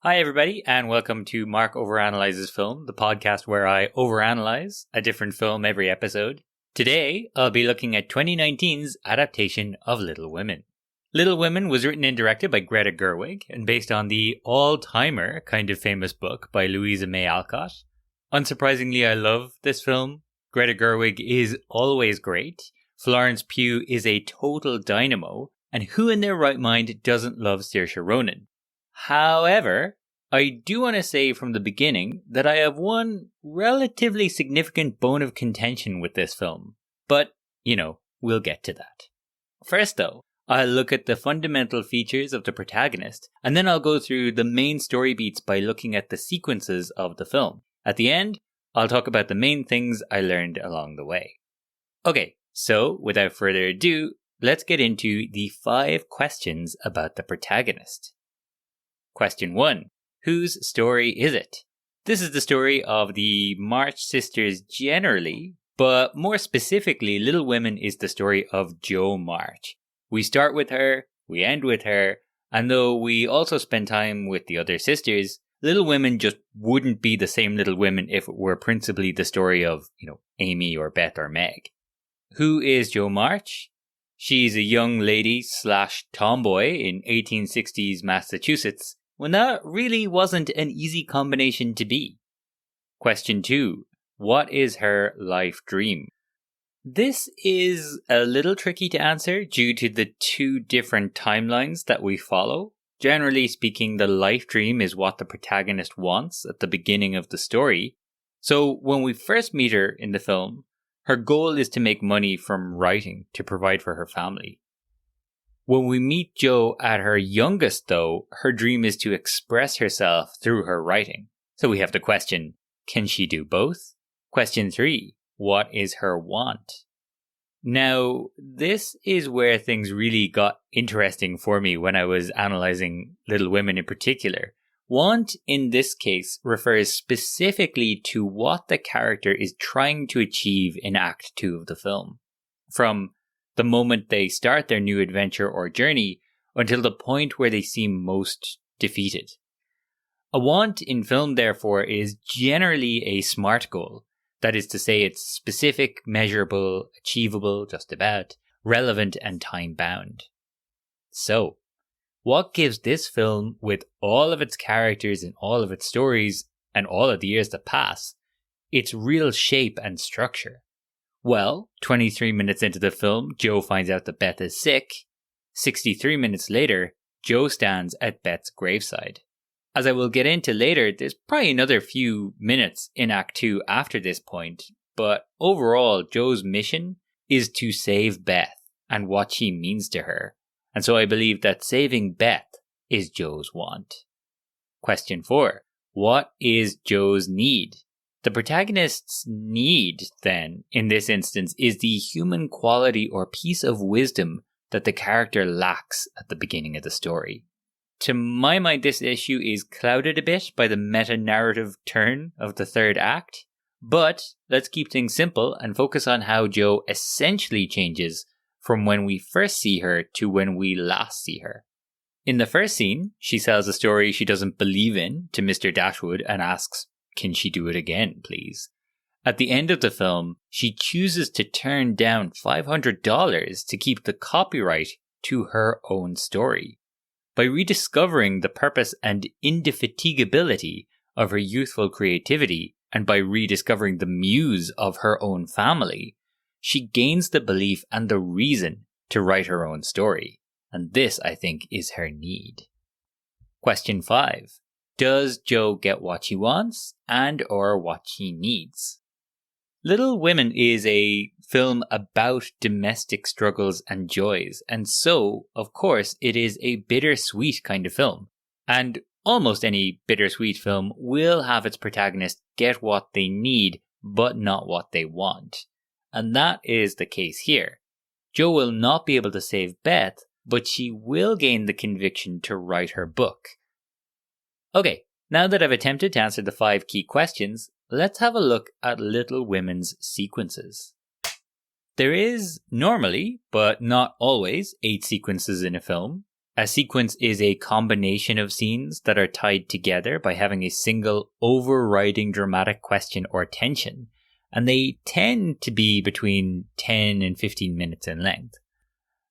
Hi, everybody, and welcome to Mark Overanalyses Film, the podcast where I overanalyze a different film every episode. Today, I'll be looking at 2019's adaptation of Little Women. Little Women was written and directed by Greta Gerwig and based on the all-timer kind of famous book by Louisa May Alcott. Unsurprisingly, I love this film. Greta Gerwig is always great. Florence Pugh is a total dynamo, and who in their right mind doesn't love Saoirse Ronan? However, I do want to say from the beginning that I have one relatively significant bone of contention with this film. But, we'll get to that. First though, I'll look at the fundamental features of the protagonist, and then I'll go through the main story beats by looking at the sequences of the film. At the end, I'll talk about the main things I learned along the way. Okay, so without further ado, let's get into the 5 questions about the protagonist. Question 1. Whose story is it? This is the story of the March sisters generally, but more specifically, Little Women is the story of Jo March. We start with her, we end with her, and though we also spend time with the other sisters, Little Women just wouldn't be the same Little Women if it were principally the story of, Amy or Beth or Meg. Who is Jo March? She's a young lady / tomboy in 1860s Massachusetts, when that really wasn't an easy combination to be. Question 2. What is her life dream? This is a little tricky to answer due to the 2 different timelines that we follow. Generally speaking, the life dream is what the protagonist wants at the beginning of the story. So when we first meet her in the film, her goal is to make money from writing to provide for her family. When we meet Jo at her youngest, though, her dream is to express herself through her writing. So we have the question, can she do both? Question 3, what is her want? Now, this is where things really got interesting for me when I was analysing Little Women in particular. Want, in this case, refers specifically to what the character is trying to achieve in Act 2 of the film. From the moment they start their new adventure or journey until the point where they seem most defeated. A want in film, therefore, is generally a SMART goal. That is to say, it's specific, measurable, achievable, just about, relevant, and time-bound. So, what gives this film, with all of its characters and all of its stories and all of the years that pass, its real shape and structure? Well, 23 minutes into the film, Jo finds out that Beth is sick. 63 minutes later, Jo stands at Beth's graveside. As I will get into later, there's probably another few minutes in Act 2 after this point, but overall, Jo's mission is to save Beth and what she means to her. And so I believe that saving Beth is Jo's want. Question 4. What is Jo's need? The protagonist's need, then, in this instance, is the human quality or piece of wisdom that the character lacks at the beginning of the story. To my mind, this issue is clouded a bit by the meta-narrative turn of the third act, but let's keep things simple and focus on how Jo essentially changes from when we first see her to when we last see her. In the first scene, she sells a story she doesn't believe in to Mr. Dashwood and asks, can she do it again, please? At the end of the film, she chooses to turn down $500 to keep the copyright to her own story. By rediscovering the purpose and indefatigability of her youthful creativity, and by rediscovering the muse of her own family, she gains the belief and the reason to write her own story. And this, I think, is her need. Question 5. Does Jo get what she wants and or what she needs? Little Women is a film about domestic struggles and joys, and so, of course, it is a bittersweet kind of film. And almost any bittersweet film will have its protagonist get what they need, but not what they want. And that is the case here. Jo will not be able to save Beth, but she will gain the conviction to write her book. Okay, now that I've attempted to answer the 5 key questions, let's have a look at Little Women's sequences. There is normally, but not always, 8 sequences in a film. A sequence is a combination of scenes that are tied together by having a single overriding dramatic question or tension, and they tend to be between 10 and 15 minutes in length.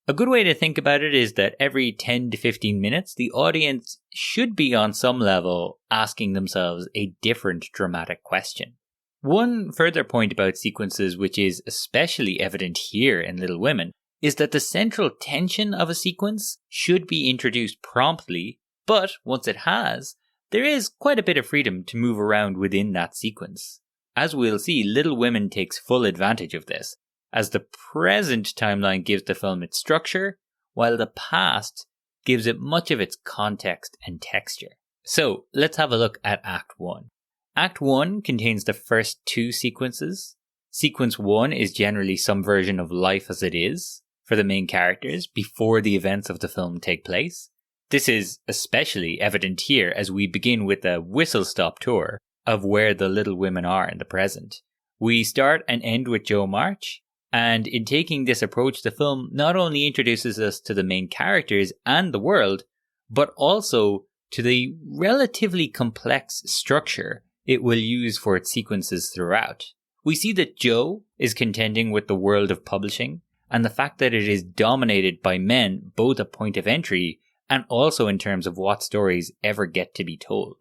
A good way to think about it is that every 10 to 15 minutes, the audience should be on some level asking themselves a different dramatic question. One further point about sequences, which is especially evident here in Little Women, is that the central tension of a sequence should be introduced promptly, but once it has, there is quite a bit of freedom to move around within that sequence. As we'll see, Little Women takes full advantage of this, as the present timeline gives the film its structure, while the past gives it much of its context and texture. So, let's have a look at Act 1. Act 1 contains the first two sequences. Sequence 1 is generally some version of life as it is for the main characters before the events of the film take place. This is especially evident here as we begin with a whistle-stop tour of where the Little Women are in the present. We start and end with Jo March, and in taking this approach, the film not only introduces us to the main characters and the world, but also to the relatively complex structure it will use for its sequences throughout. We see that Jo is contending with the world of publishing, and the fact that it is dominated by men, both at point of entry and also in terms of what stories ever get to be told.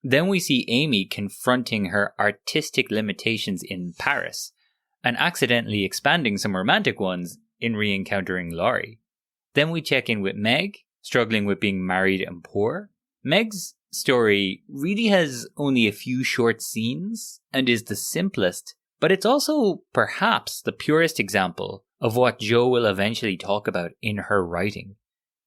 Then we see Amy confronting her artistic limitations in Paris, and accidentally expanding some romantic ones in re-encountering Laurie. Then we check in with Meg, struggling with being married and poor. Meg's story really has only a few short scenes and is the simplest, but it's also perhaps the purest example of what Jo will eventually talk about in her writing.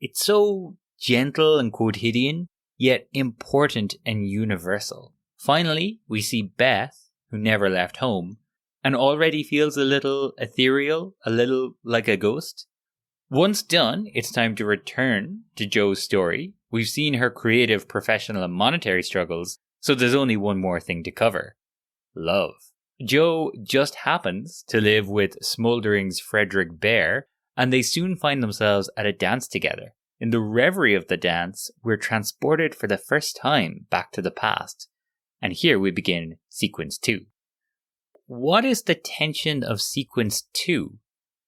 It's so gentle and quotidian, yet important and universal. Finally, we see Beth, who never left home, and already feels a little ethereal, a little like a ghost. Once done, it's time to return to Jo's story. We've seen her creative, professional, and monetary struggles, so there's only one more thing to cover. Love. Jo just happens to live with Smoldering's Friedrich Bear, and they soon find themselves at a dance together. In the reverie of the dance, we're transported for the first time back to the past. And here we begin Sequence 2. What is the tension of Sequence 2?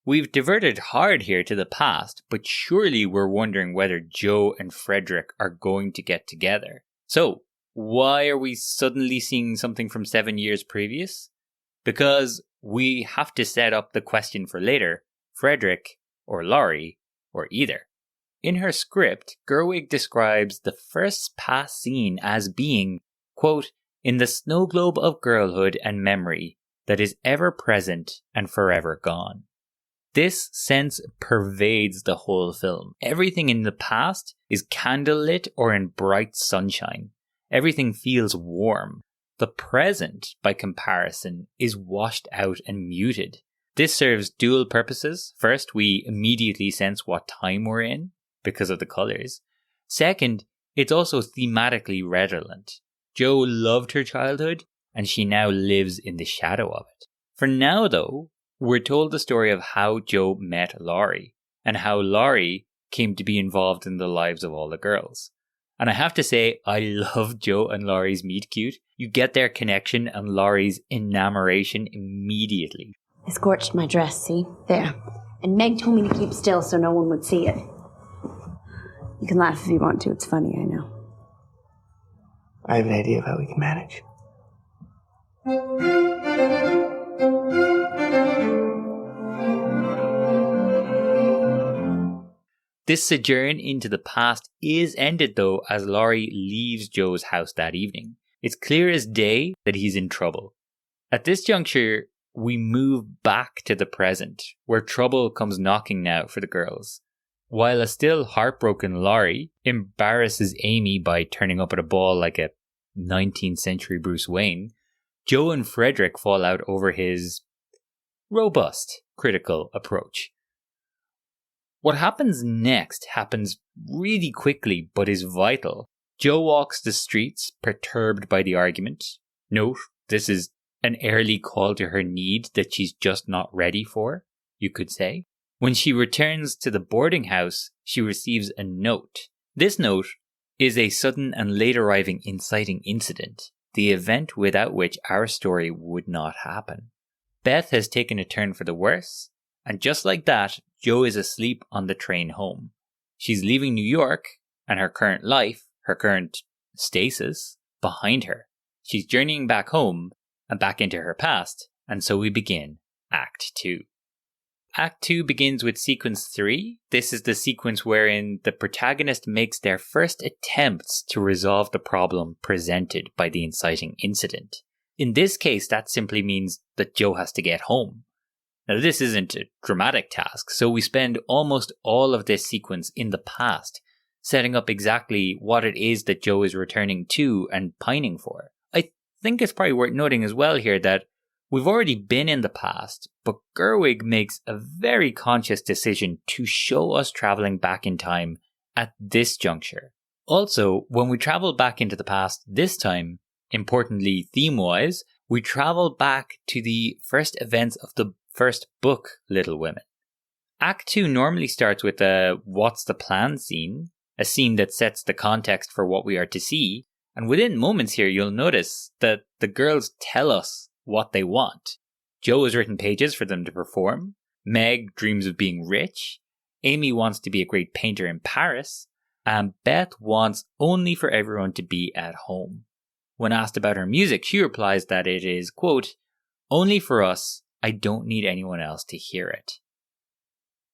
We've diverted hard here to the past, but surely we're wondering whether Jo and Friedrich are going to get together. So, why are we suddenly seeing something from 7 years previous? Because we have to set up the question for later, Friedrich or Laurie or either. In her script, Gerwig describes the first past scene as being, quote, in the snow globe of girlhood and memory that is ever present and forever gone. This sense pervades the whole film. Everything in the past is candlelit or in bright sunshine. Everything feels warm. The present, by comparison, is washed out and muted. This serves dual purposes. First, we immediately sense what time we're in because of the colors. Second, it's also thematically redolent. Jo loved her childhood, and she now lives in the shadow of it. For now, though, we're told the story of how Jo met Laurie, and how Laurie came to be involved in the lives of all the girls. And I have to say, I love Jo and Laurie's meet cute. You get their connection and Laurie's enamoration immediately. I scorched my dress, see? There. And Meg told me to keep still so no one would see it. You can laugh if you want to, it's funny, I know. I have an idea of how we can manage. This sojourn into the past is ended though as Laurie leaves Jo's house that evening. It's clear as day that he's in trouble. At this juncture, we move back to the present, where trouble comes knocking now for the girls. While a still heartbroken Laurie embarrasses Amy by turning up at a ball like a 19th century Bruce Wayne, Jo and Friedrich fall out over his robust, critical approach. What happens next happens really quickly but is vital. Jo walks the streets perturbed by the argument. Note, this is an early call to her need that she's just not ready for, you could say. When she returns to the boarding house, she receives a note. This note is a sudden and late arriving inciting incident, the event without which our story would not happen. Beth has taken a turn for the worse, and just like that, Jo is asleep on the train home. She's leaving New York and her current life, her current stasis, behind her. She's journeying back home and back into her past, and so we begin Act 2. Act 2 begins with Sequence 3. This is the sequence wherein the protagonist makes their first attempts to resolve the problem presented by the inciting incident. In this case, that simply means that Jo has to get home. Now, this isn't a dramatic task, so we spend almost all of this sequence in the past, setting up exactly what it is that Jo is returning to and pining for. I think it's probably worth noting as well here that we've already been in the past, but Gerwig makes a very conscious decision to show us traveling back in time at this juncture. Also, when we travel back into the past this time, importantly theme-wise, we travel back to the first events of the first book, Little Women. Act 2 normally starts with a what's the plan scene, a scene that sets the context for what we are to see, and within moments here you'll notice that the girls tell us what they want. Jo has written pages for them to perform. Meg dreams of being rich. Amy wants to be a great painter in Paris. And Beth wants only for everyone to be at home. When asked about her music, she replies that it is, quote, only for us, I don't need anyone else to hear it.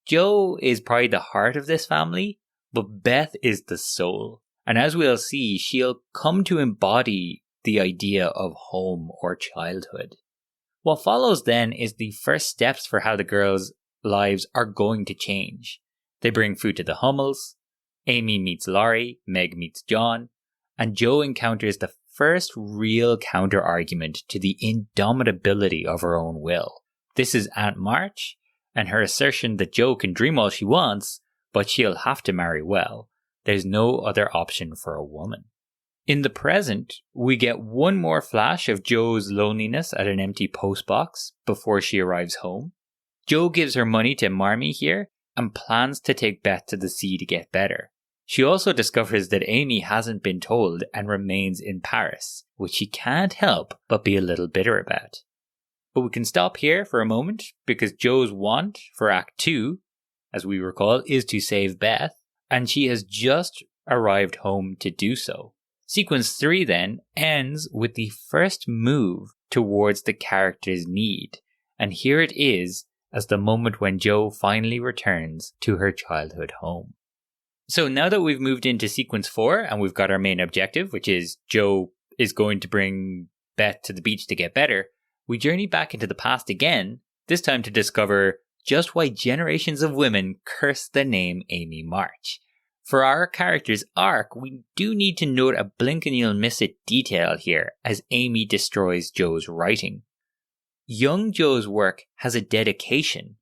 Jo is probably the heart of this family, but Beth is the soul. And as we'll see, she'll come to embody the idea of home or childhood. What follows then is the first steps for how the girls' lives are going to change. They bring food to the Hummels, Amy meets Laurie, Meg meets John, and Jo encounters the first real counter-argument to the indomitability of her own will. This is Aunt March, and her assertion that Jo can dream all she wants, but she'll have to marry well. There's no other option for a woman. In the present, we get one more flash of Jo's loneliness at an empty postbox before she arrives home. Jo gives her money to Marmee here and plans to take Beth to the sea to get better. She also discovers that Amy hasn't been told and remains in Paris, which she can't help but be a little bitter about. But we can stop here for a moment because Jo's want for Act 2, as we recall, is to save Beth, and she has just arrived home to do so. Sequence 3 then ends with the first move towards the character's need, and here it is as the moment when Jo finally returns to her childhood home. So now that we've moved into Sequence 4 and we've got our main objective, which is Jo is going to bring Beth to the beach to get better, we journey back into the past again, this time to discover just why generations of women curse the name Amy March. For our character's arc, we do need to note a blink and you'll miss it detail here as Amy destroys Jo's writing. Young Jo's work has a dedication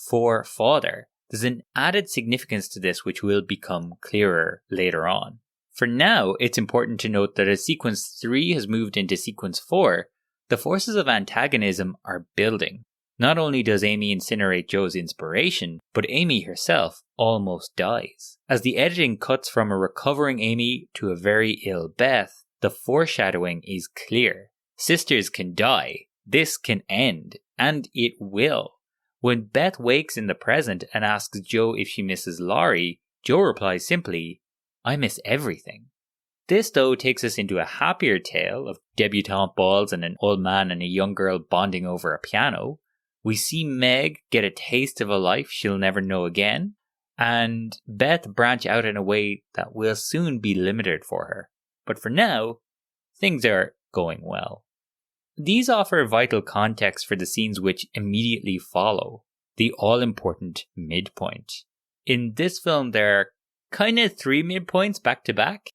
for father. There's an added significance to this which will become clearer later on. For now, it's important to note that as Sequence 3 has moved into Sequence 4, the forces of antagonism are building. Not only does Amy incinerate Jo's inspiration, but Amy herself almost dies. As the editing cuts from a recovering Amy to a very ill Beth, the foreshadowing is clear. Sisters can die. This can end. And it will. When Beth wakes in the present and asks Jo if she misses Laurie, Jo replies simply, I miss everything. This, though, takes us into a happier tale of debutante balls and an old man and a young girl bonding over a piano. We see Meg get a taste of a life she'll never know again, and Beth branch out in a way that will soon be limited for her. But for now, things are going well. These offer vital context for the scenes which immediately follow, the all-important midpoint. In this film, there are kind of 3 midpoints back to back,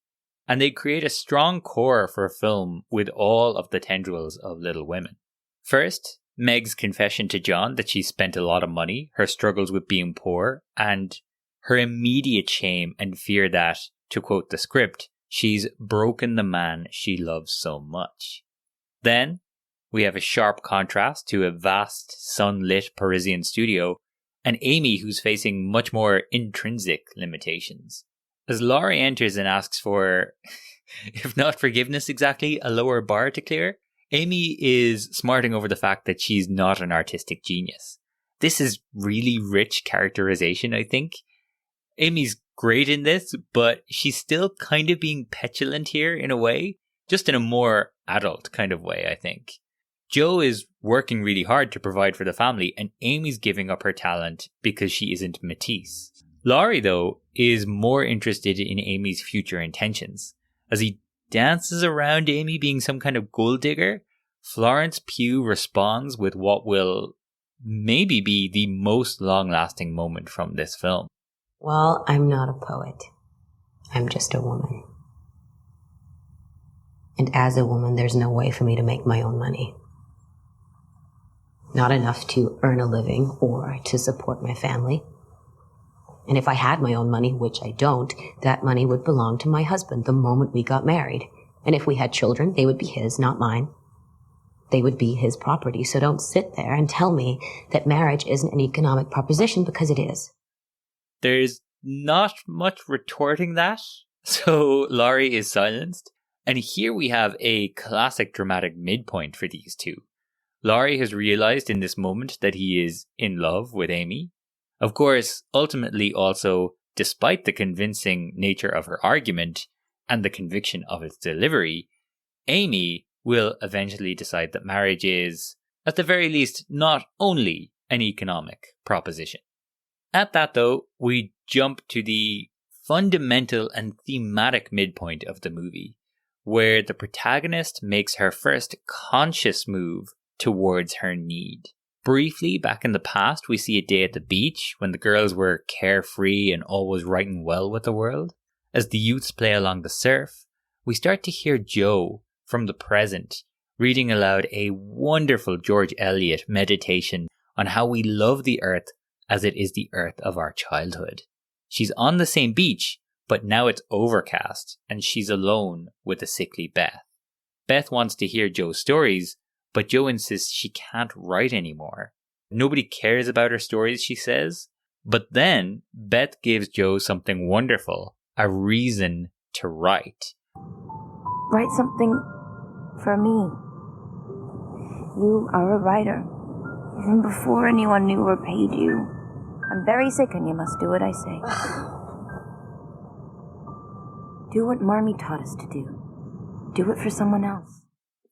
and they create a strong core for a film with all of the tendrils of Little Women. First, Meg's confession to John that she spent a lot of money, her struggles with being poor, and her immediate shame and fear that, to quote the script, she's broken the man she loves so much. Then, we have a sharp contrast to a vast, sunlit Parisian studio and Amy, who's facing much more intrinsic limitations. As Laurie enters and asks for, if not forgiveness exactly, a lower bar to clear, Amy is smarting over the fact that she's not an artistic genius. This is really rich characterization, I think. Amy's great in this, but she's still kind of being petulant here in a way, just in a more adult kind of way, I think. Jo is working really hard to provide for the family, and Amy's giving up her talent because she isn't Matisse. Laurie, though, is more interested in Amy's future intentions. As he dances around Amy being some kind of gold digger, Florence Pugh responds with what will maybe be the most long-lasting moment from this film. Well, I'm not a poet. I'm just a woman. And as a woman, there's no way for me to make my own money. Not enough to earn a living or to support my family. And if I had my own money, which I don't, that money would belong to my husband the moment we got married. And if we had children, they would be his, not mine. They would be his property. So don't sit there and tell me that marriage isn't an economic proposition, because it is. There's not much retorting that, so Laurie is silenced. And here we have a classic dramatic midpoint for these two. Laurie has realized in this moment that he is in love with Amy. Of course, ultimately also, despite the convincing nature of her argument and the conviction of its delivery, Amy will eventually decide that marriage is, at the very least, not only an economic proposition. At that, though, we jump to the fundamental and thematic midpoint of the movie, where the protagonist makes her first conscious move towards her need. Briefly, back in the past, we see a day at the beach when the girls were carefree and always right and well with the world. As the youths play along the surf, we start to hear Jo, from the present, reading aloud a wonderful George Eliot meditation on how we love the earth as it is the earth of our childhood. She's on the same beach, but now it's overcast, and she's alone with a sickly Beth. Beth wants to hear Jo's stories, but Jo insists she can't write anymore. Nobody cares about her stories, she says. But then Beth gives Jo something wonderful, a reason to write. Write something for me. You are a writer, even before anyone knew or paid you. I'm very sick and you must do what I say. Do what Marmee taught us to do. Do it for someone else.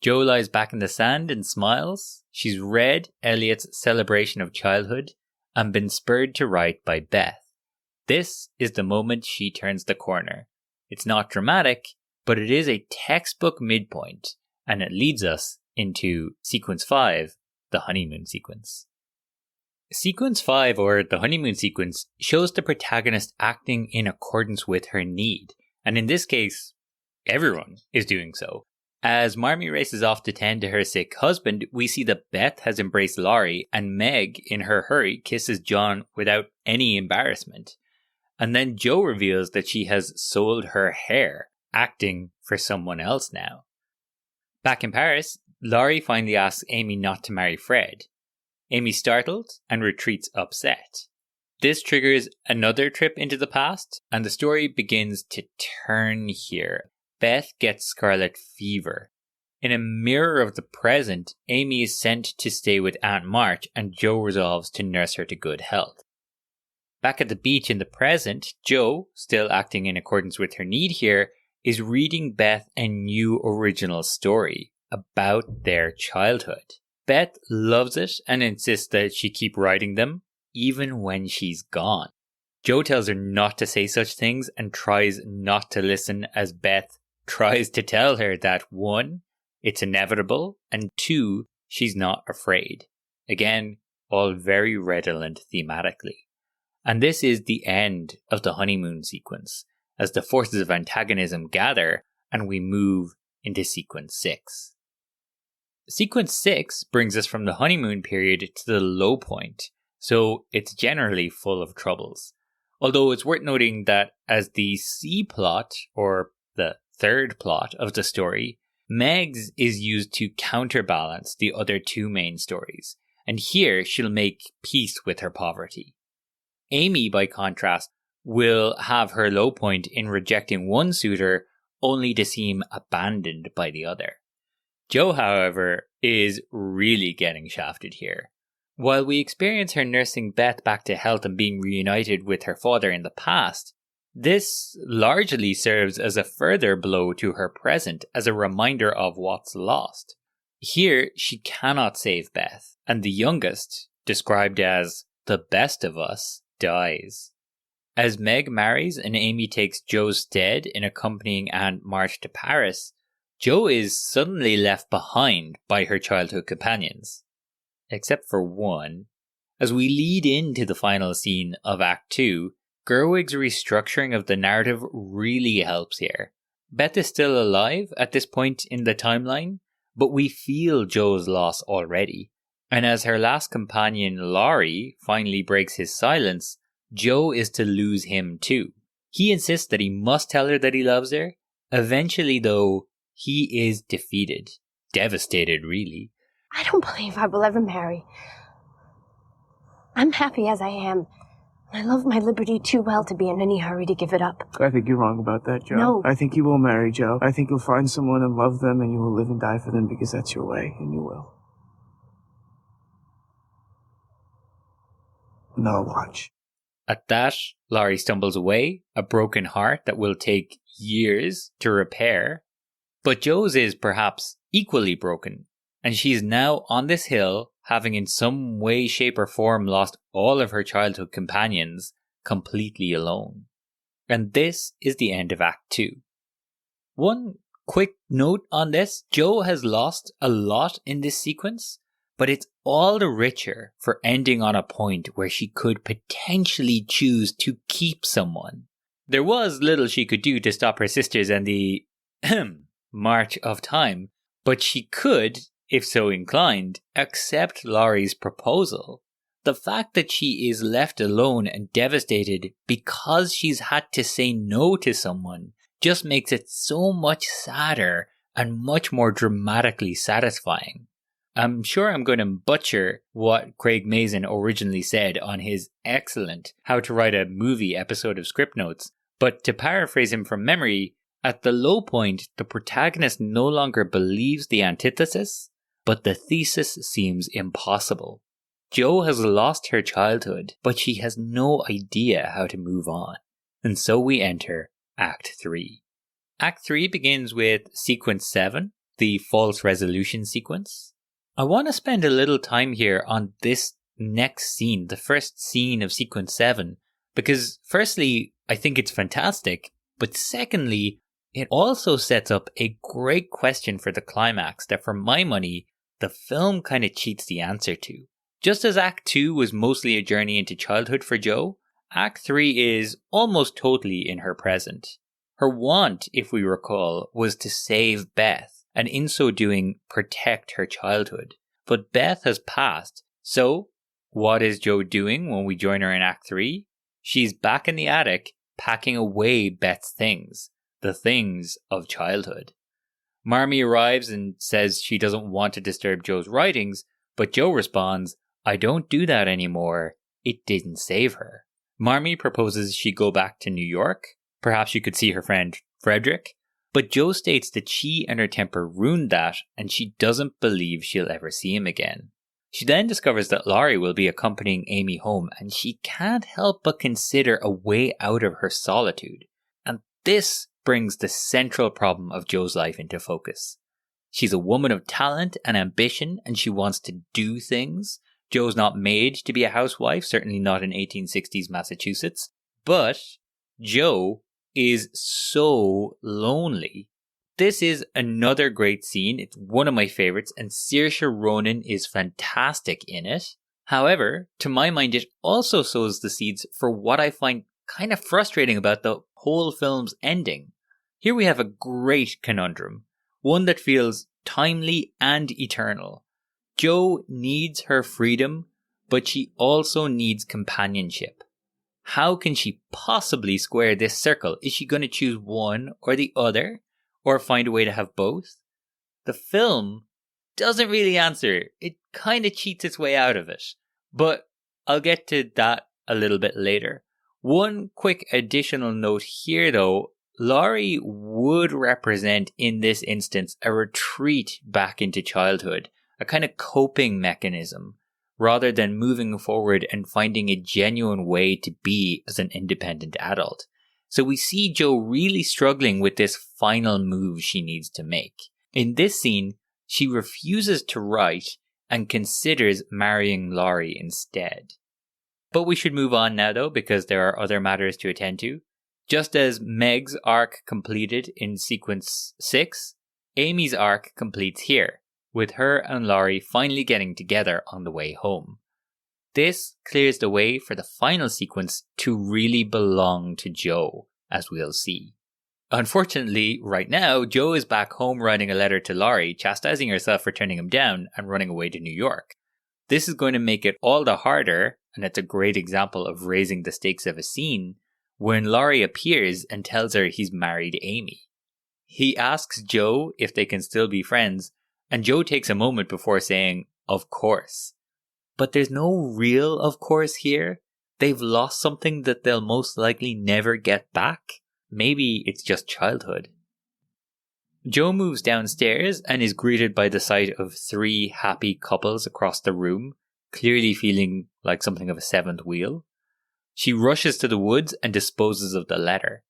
Jo lies back in the sand and smiles. She's read Eliot's celebration of childhood and been spurred to write by Beth. This is the moment she turns the corner. It's not dramatic, but it is a textbook midpoint, and it leads us into Sequence 5, the honeymoon sequence. Sequence 5, or the honeymoon sequence, shows the protagonist acting in accordance with her need, and in this case, everyone is doing so. As Marmee races off to tend to her sick husband, we see that Beth has embraced Laurie, and Meg, in her hurry, kisses John without any embarrassment. And then Jo reveals that she has sold her hair, acting for someone else now. Back in Paris, Laurie finally asks Amy not to marry Fred. Amy's startled and retreats upset. This triggers another trip into the past, and the story begins to turn here. Beth gets scarlet fever. In a mirror of the present, Amy is sent to stay with Aunt March, and Jo resolves to nurse her to good health. Back at the beach in the present, Jo, still acting in accordance with her need here, is reading Beth a new original story about their childhood. Beth loves it and insists that she keep writing them, even when she's gone. Jo tells her not to say such things and tries not to listen as Beth tries to tell her that 1, it's inevitable, and 2, she's not afraid. Again, all very redolent thematically. And this is the end of the honeymoon sequence, as the forces of antagonism gather and we move into Sequence 6. Sequence 6 brings us from the honeymoon period to the low point, so it's generally full of troubles. Although it's worth noting that as the C plot, or the third plot of the story, Meg's is used to counterbalance the other two main stories, and here she'll make peace with her poverty. Amy, by contrast, will have her low point in rejecting one suitor only to seem abandoned by the other. Jo, however, is really getting shafted here. While we experience her nursing Beth back to health and being reunited with her father in the past, this largely serves as a further blow to her present as a reminder of what's lost. Here, she cannot save Beth, and the youngest, described as the best of us, dies. As Meg marries and Amy takes Jo's stead in accompanying Aunt March to Paris, Jo is suddenly left behind by her childhood companions. Except for one. As we lead into the final scene of Act 2, Gerwig's restructuring of the narrative really helps here. Beth is still alive at this point in the timeline, but we feel Jo's loss already. And as her last companion, Laurie, finally breaks his silence, Jo is to lose him too. He insists that he must tell her that he loves her. Eventually, though, he is defeated. Devastated, really. I don't believe I will ever marry. I'm happy as I am. I love my liberty too well to be in any hurry to give it up. I think you're wrong about that, Jo. No. I think you will marry, Jo. I think you'll find someone and love them, and you will live and die for them because that's your way, and you will. No, watch. At that, Laurie stumbles away, a broken heart that will take years to repair. But Jo's is perhaps equally broken, and she's now on this hill, having in some way, shape or form lost all of her childhood companions, completely alone. And this is the end of Act 2. One quick note on this, Jo has lost a lot in this sequence, but it's all the richer for ending on a point where she could potentially choose to keep someone. There was little she could do to stop her sisters and the march of time, but she could, if so inclined, accept Laurie's proposal. The fact that she is left alone and devastated because she's had to say no to someone just makes it so much sadder and much more dramatically satisfying. I'm sure I'm going to butcher what Craig Mazin originally said on his excellent How to Write a Movie episode of Script Notes, but to paraphrase him from memory, at the low point, the protagonist no longer believes the antithesis, but the thesis seems impossible. Jo has lost her childhood, but she has no idea how to move on. And so we enter Act 3. Act 3 begins with Sequence 7, the false resolution sequence. I want to spend a little time here on this next scene, the first scene of Sequence 7, because firstly, I think it's fantastic, but secondly, it also sets up a great question for the climax that, for my money, the film kind of cheats the answer to. Just as Act 2 was mostly a journey into childhood for Jo, Act 3 is almost totally in her present. Her want, if we recall, was to save Beth, and in so doing, protect her childhood. But Beth has passed, so what is Jo doing when we join her in Act 3? She's back in the attic, packing away Beth's things, the things of childhood. Marmee arrives and says she doesn't want to disturb Jo's writings, but Jo responds, "I don't do that anymore. It didn't save her." Marmee proposes she go back to New York. Perhaps she could see her friend Friedrich. But Jo states that she and her temper ruined that, and she doesn't believe she'll ever see him again. She then discovers that Laurie will be accompanying Amy home, and she can't help but consider a way out of her solitude. And this brings the central problem of Jo's life into focus. She's a woman of talent and ambition, and she wants to do things. Jo's not made to be a housewife, certainly not in 1860s Massachusetts, but Jo is so lonely. This is another great scene. It's one of my favorites, and Saoirse Ronan is fantastic in it. However, to my mind, it also sows the seeds for what I find kind of frustrating about the whole film's ending. Here we have a great conundrum, one that feels timely and eternal. Jo needs her freedom, but she also needs companionship. How can she possibly square this circle? Is she going to choose one or the other, or find a way to have both? The film doesn't really answer. It kind of cheats its way out of it. But I'll get to that a little bit later. One quick additional note here though, Laurie would represent in this instance a retreat back into childhood, a kind of coping mechanism, rather than moving forward and finding a genuine way to be as an independent adult. So we see Jo really struggling with this final move she needs to make. In this scene, she refuses to write and considers marrying Laurie instead. But we should move on now though, because there are other matters to attend to. Just as Meg's arc completed in sequence 6, Amy's arc completes here, with her and Laurie finally getting together on the way home. This clears the way for the final sequence to really belong to Jo, as we'll see. Unfortunately, right now, Jo is back home writing a letter to Laurie, chastising herself for turning him down and running away to New York. This is going to make it all the harder, and it's a great example of raising the stakes of a scene, when Laurie appears and tells her he's married Amy. He asks Jo if they can still be friends, and Jo takes a moment before saying, "Of course." But there's no real of course here. They've lost something that they'll most likely never get back. Maybe it's just childhood. Jo moves downstairs and is greeted by the sight of 3 happy couples across the room, clearly feeling like something of a 7th wheel. She rushes to the woods and disposes of the letter.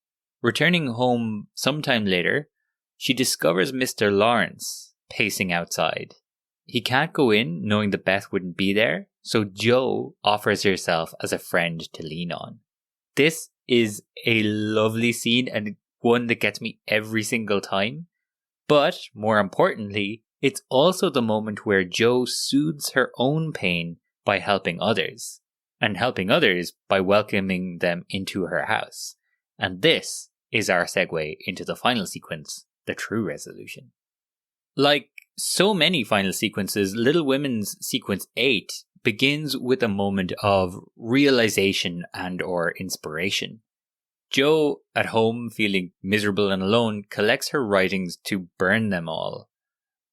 Returning home sometime later, she discovers Mr. Lawrence pacing outside. He can't go in knowing that Beth wouldn't be there, so Jo offers herself as a friend to lean on. This is a lovely scene and one that gets me every single time. But, more importantly, it's also the moment where Jo soothes her own pain by helping others, and helping others by welcoming them into her house. And this is our segue into the final sequence, the true resolution. Like so many final sequences, Little Women's sequence 8 begins with a moment of realization and or inspiration. Jo, at home feeling miserable and alone, collects her writings to burn them all.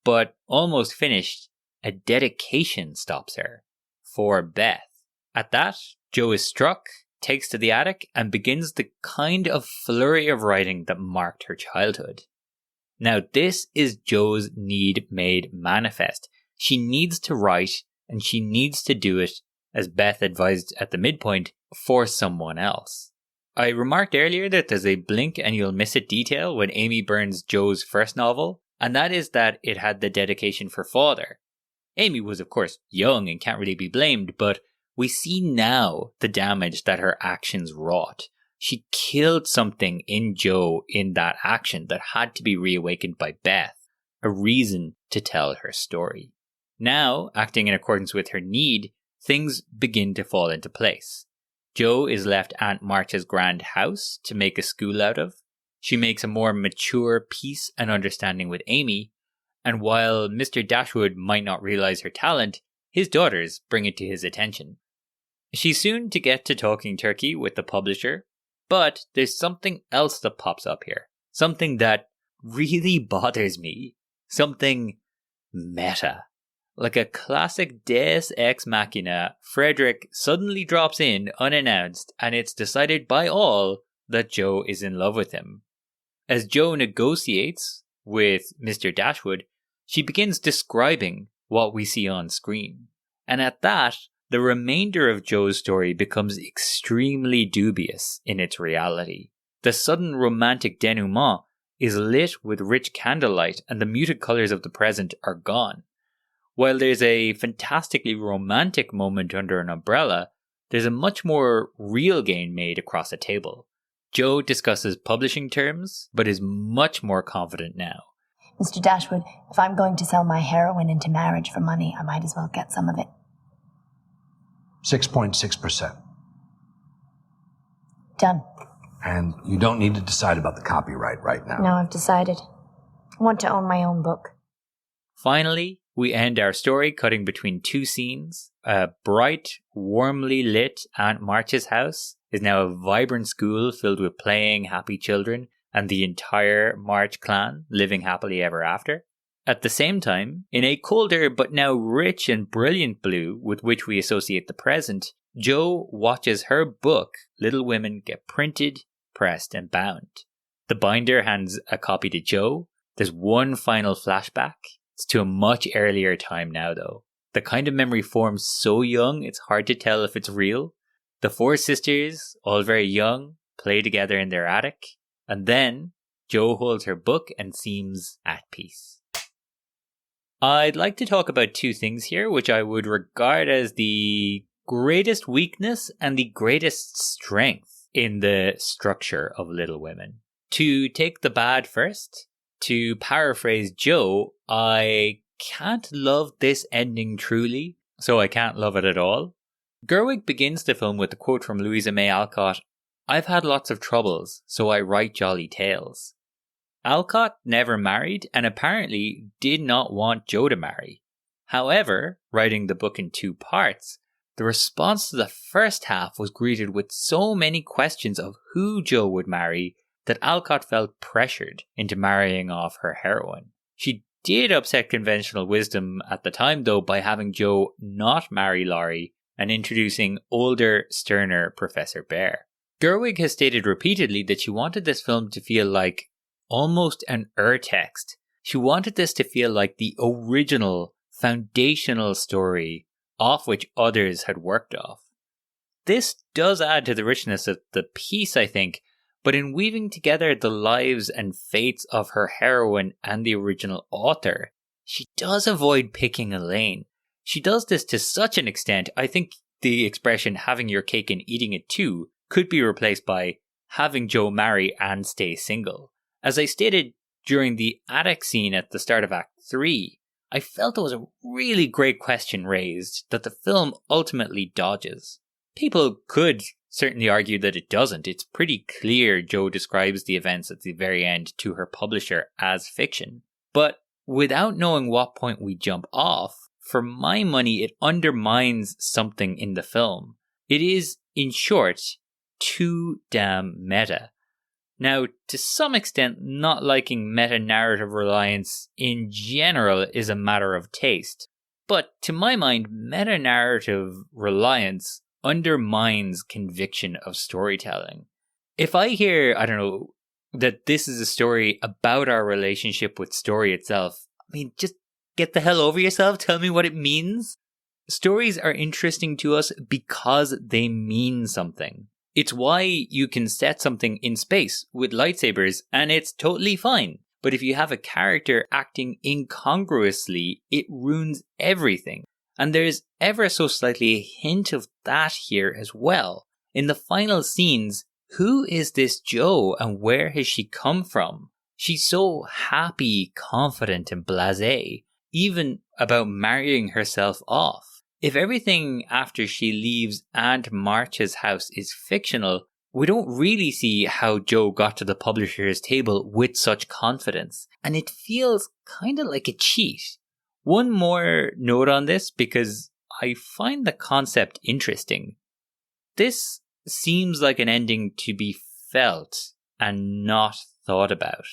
But almost finished, a dedication stops her for Beth. At that, Jo is struck, takes to the attic, and begins the kind of flurry of writing that marked her childhood. Now this is Jo's need made manifest. She needs to write, and she needs to do it, as Beth advised at the midpoint, for someone else. I remarked earlier that there's a blink and you'll miss it detail when Amy burns Jo's first novel, and that is that it had the dedication for father. Amy was of course young and can't really be blamed, but we see now the damage that her actions wrought. She killed something in Jo in that action that had to be reawakened by Beth, a reason to tell her story. Now, acting in accordance with her need, things begin to fall into place. Jo is left Aunt March's grand house to make a school out of. She makes a more mature peace and understanding with Amy, and while Mr. Dashwood might not realize her talent, his daughters bring it to his attention. She's soon to get to talking turkey with the publisher, but there's something else that pops up here. Something that really bothers me. Something meta. Like a classic Deus Ex Machina, Friedrich suddenly drops in unannounced, and it's decided by all that Jo is in love with him. As Jo negotiates with Mr. Dashwood, she begins describing what we see on screen. And at that, the remainder of Jo's story becomes extremely dubious in its reality. The sudden romantic denouement is lit with rich candlelight, and the muted colors of the present are gone. While there's a fantastically romantic moment under an umbrella, there's a much more real gain made across a table. Jo discusses publishing terms, but is much more confident now. Mr. Dashwood, if I'm going to sell my heroin into marriage for money, I might as well get some of it. 6.6%. Done. And you don't need to decide about the copyright right now. No, I've decided. I want to own my own book. Finally, we end our story cutting between 2 scenes. A bright, warmly lit Aunt March's house is now a vibrant school filled with playing, happy children, and the entire March clan living happily ever after. At the same time, in a colder but now rich and brilliant blue with which we associate the present, Jo watches her book, Little Women, get printed, pressed, and bound. The binder hands a copy to Jo. There's one final flashback. It's to a much earlier time now, though. The kind of memory forms so young, it's hard to tell if it's real. The four sisters, all very young, play together in their attic. And then Jo holds her book and seems at peace. I'd like to talk about two things here, which I would regard as the greatest weakness and the greatest strength in the structure of Little Women. To take the bad first, to paraphrase Jo, I can't love this ending truly, so I can't love it at all. Gerwig begins the film with the quote from Louisa May Alcott, "I've had lots of troubles, so I write jolly tales." Alcott never married and apparently did not want Jo to marry. However, writing the book in two parts, the response to the first half was greeted with so many questions of who Jo would marry that Alcott felt pressured into marrying off her heroine. She did upset conventional wisdom at the time, though, by having Jo not marry Laurie and introducing older, sterner Professor Bear. Gerwig has stated repeatedly that she wanted this film to feel like almost an urtext. She wanted this to feel like the original, foundational story off which others had worked off. This does add to the richness of the piece, I think, but in weaving together the lives and fates of her heroine and the original author, she does avoid picking a lane. She does this to such an extent, I think the expression having your cake and eating it too could be replaced by having Jo marry and stay single. As I stated during the attic scene at the start of Act 3, I felt there was a really great question raised that the film ultimately dodges. People could certainly argue that it doesn't. It's pretty clear Jo describes the events at the very end to her publisher as fiction. But without knowing what point we jump off, for my money, it undermines something in the film. It is, in short, too damn meta. Now, to some extent, not liking meta-narrative reliance in general is a matter of taste. But to my mind, meta-narrative reliance undermines conviction of storytelling. If I hear, that this is a story about our relationship with story itself, just get the hell over yourself, tell me what it means. Stories are interesting to us because they mean something. It's why you can set something in space with lightsabers and it's totally fine. But if you have a character acting incongruously, it ruins everything. And there's ever so slightly a hint of that here as well. In the final scenes, who is this Jo and where has she come from? She's so happy, confident and blasé, even about marrying herself off. If everything after she leaves Aunt March's house is fictional, we don't really see how Jo got to the publisher's table with such confidence. And it feels kind of like a cheat. One more note on this, because I find the concept interesting. This seems like an ending to be felt and not thought about.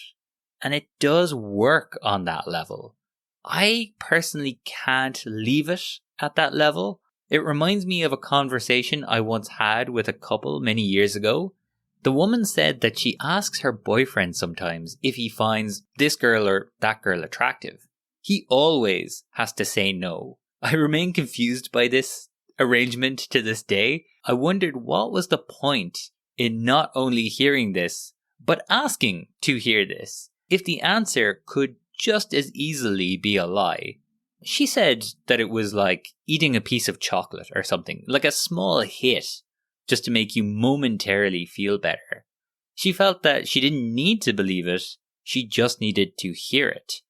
And it does work on that level. I personally can't leave it at that level. It reminds me of a conversation I once had with a couple many years ago. The woman said that she asks her boyfriend sometimes if he finds this girl or that girl attractive. He always has to say no. I remain confused by this arrangement to this day. I wondered what was the point in not only hearing this, but asking to hear this, if the answer could just as easily be a lie. She said that it was like eating a piece of chocolate or something, like a small hit, just to make you momentarily feel better. She felt that she didn't need to believe it, she just needed to hear it.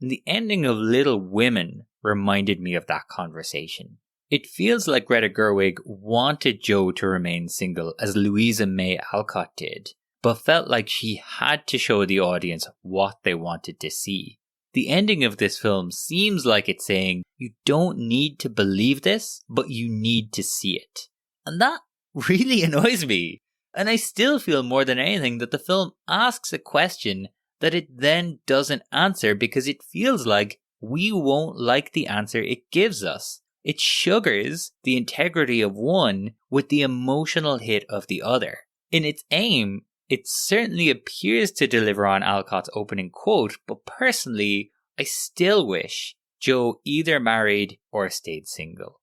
And the ending of Little Women reminded me of that conversation. It feels like Greta Gerwig wanted Jo to remain single as Louisa May Alcott did, but felt like she had to show the audience what they wanted to see. The ending of this film seems like it's saying, you don't need to believe this, but you need to see it. And that really annoys me. And I still feel more than anything that the film asks a question that it then doesn't answer because it feels like we won't like the answer it gives us. It sugars the integrity of one with the emotional hit of the other. In its aim, it certainly appears to deliver on Alcott's opening quote, but personally, I still wish Joe either married or stayed single.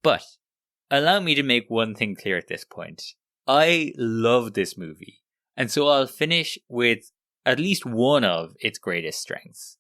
But allow me to make one thing clear at this point. I love this movie, and so I'll finish with at least one of its greatest strengths.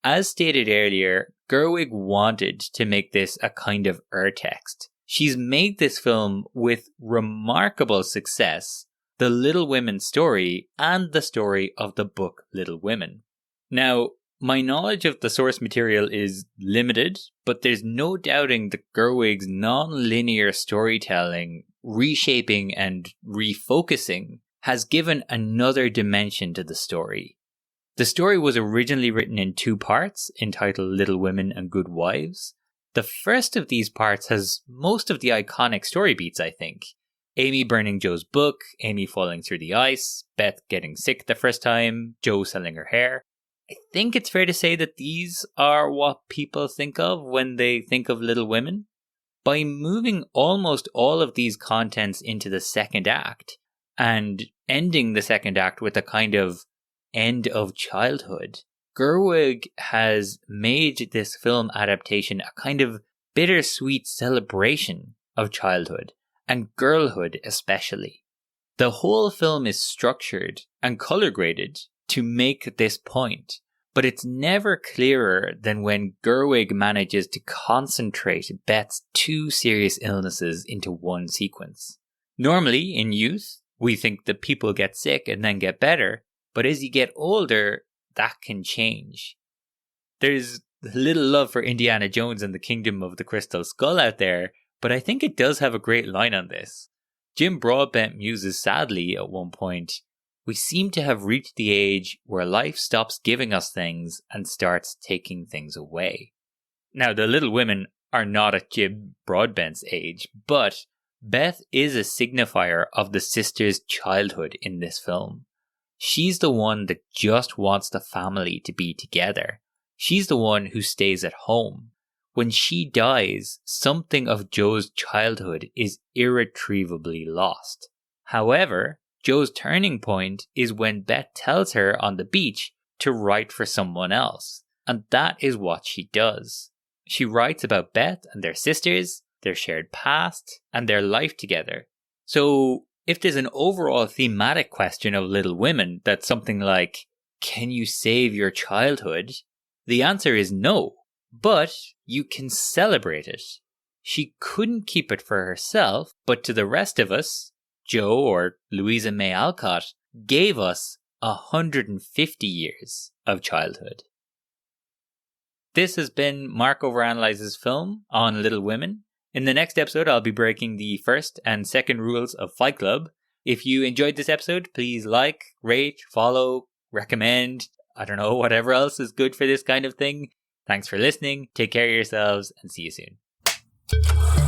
As stated earlier, Gerwig wanted to make this a kind of urtext. She's made this film with remarkable success, the Little Women story and the story of the book Little Women. Now, my knowledge of the source material is limited, but there's no doubting that Gerwig's non-linear storytelling, reshaping and refocusing has given another dimension to the story. The story was originally written in 2 parts, entitled Little Women and Good Wives. The first of these parts has most of the iconic story beats, I think. Amy burning Joe's book, Amy falling through the ice, Beth getting sick the first time, Joe selling her hair. I think it's fair to say that these are what people think of when they think of Little Women. By moving almost all of these contents into the second act, and ending the second act with a kind of end of childhood, Gerwig has made this film adaptation a kind of bittersweet celebration of childhood, and girlhood especially. The whole film is structured and color graded to make this point, but it's never clearer than when Gerwig manages to concentrate Beth's 2 serious illnesses into one sequence. Normally, in youth, we think that people get sick and then get better, but as you get older, that can change. There's little love for Indiana Jones and the Kingdom of the Crystal Skull out there, but I think it does have a great line on this. Jim Broadbent muses sadly at one point, "We seem to have reached the age where life stops giving us things and starts taking things away." Now, the Little Women are not at Jim Broadbent's age, but Beth is a signifier of the sister's childhood in this film. She's the one that just wants the family to be together. She's the one who stays at home. When she dies, something of Joe's childhood is irretrievably lost. However, Joe's turning point is when Beth tells her on the beach to write for someone else, and that is what she does. She writes about Beth and their sisters, their shared past, and their life together. So, if there's an overall thematic question of Little Women that's something like, can you save your childhood? The answer is no, but you can celebrate it. She couldn't keep it for herself, but to the rest of us, Joe or Louisa May Alcott gave us 150 years of childhood. This has been Mark Overanalyses film on Little Women. In the next episode, I'll be breaking the first and second rules of Fight Club. If you enjoyed this episode, please like, rate, follow, recommend, I don't know, whatever else is good for this kind of thing. Thanks for listening, take care of yourselves, and see you soon.